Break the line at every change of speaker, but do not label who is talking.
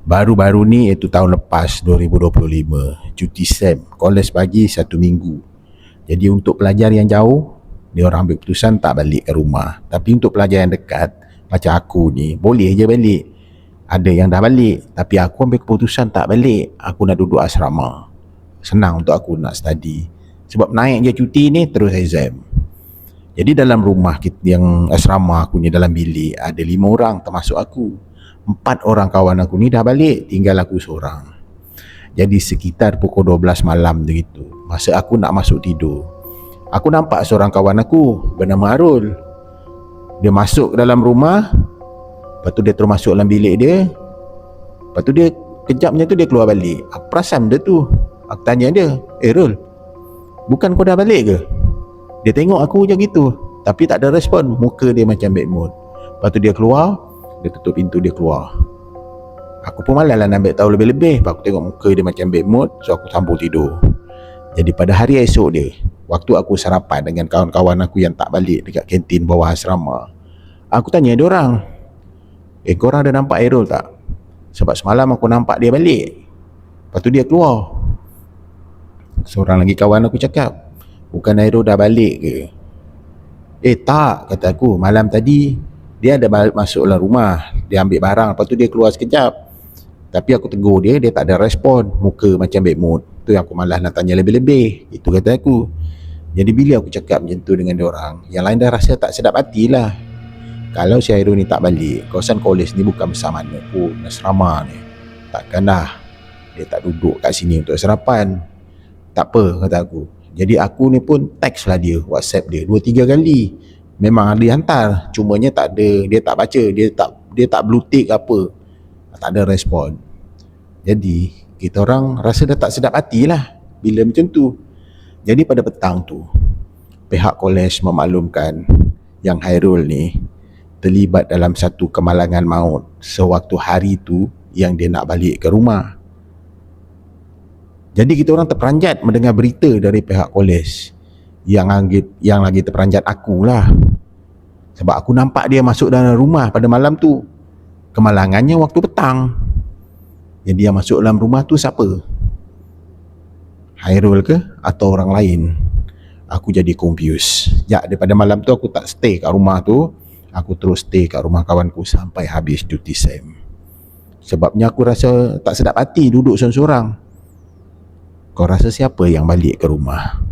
Baru-baru ni, iaitu tahun lepas 2025, cuti SEM, kolej pagi 1 minggu. Jadi untuk pelajar yang jauh, dia orang ambil keputusan tak balik ke rumah. Tapi untuk pelajar yang dekat macam aku ni, boleh je balik. Ada yang dah balik, tapi aku ambil keputusan tak balik. Aku nak duduk asrama. Senang untuk aku nak study. Sebab naik je cuti ni terus exam. Jadi dalam rumah kita, yang asrama aku ni, dalam bilik ada 5 orang termasuk aku. 4 orang kawan aku ni dah balik, tinggal aku seorang. Jadi sekitar pukul 12 malam begitu, masa aku nak masuk tidur, aku nampak seorang kawan aku bernama Arul. Dia masuk ke dalam rumah, lepas tu dia terus masuk dalam bilik dia. Lepas tu dia kejapnya tu dia keluar balik. Aku perasan dia tu. Aku tanya dia, Rul, bukan kau dah balik ke? Dia tengok aku je gitu, tapi tak ada respon. Muka dia macam bad mood. Lepas tu dia keluar, dia tutup pintu, dia keluar. Aku pun malas lah nak ambil tahu lebih-lebih. Aku tengok muka dia macam bad mood, so aku sambung tidur. Jadi pada hari esok dia, waktu aku sarapan dengan kawan-kawan aku yang tak balik dekat kantin bawah asrama, aku tanya dia orang, korang ada nampak Airul tak? Sebab semalam aku nampak dia balik. Lepas tu dia keluar. Seorang lagi kawan aku cakap, bukan Airul dah balik ke? Tak, kata aku. Malam tadi dia ada balik masuk dalam rumah, dia ambil barang, lepas tu dia keluar sekejap. Tapi aku tegur dia, dia tak ada respon. Muka macam bad mood. Tu yang aku malas nak tanya lebih-lebih. Itu kata aku. Jadi bila aku cakap macam tu dengan dia orang, yang lain dah rasa tak sedap hati lah. Kalau si Airul ni tak balik, kawasan kolej ni bukan besar mana pun, asrama ni, takkan dah dia tak duduk kat sini untuk sarapan. Tak apa, kata aku. Jadi aku ni pun text lah dia, WhatsApp dia 2-3 kali. Memang ada hantar, cumanya tak ada, dia tak baca, dia tak blue tick apa, tak ada respon. Jadi kita orang rasa dah tak sedap hati lah bila macam tu. Jadi pada petang tu, pihak kolej memaklumkan yang Hairul ni terlibat dalam satu kemalangan maut sewaktu hari tu yang dia nak balik ke rumah. Jadi kita orang terperanjat mendengar berita dari pihak kolej. Yang lagi terperanjat aku lah, sebab aku nampak dia masuk dalam rumah pada malam tu. Kemalangannya waktu petang. Jadi yang masuk dalam rumah tu siapa? Hairul ke atau orang lain? Aku jadi confused. Daripada malam tu aku tak stay kat rumah tu. Aku terus stay kat rumah kawanku sampai habis cuti SEM. Sebabnya aku rasa tak sedap hati duduk seorang-seorang. Kau rasa siapa yang balik ke rumah?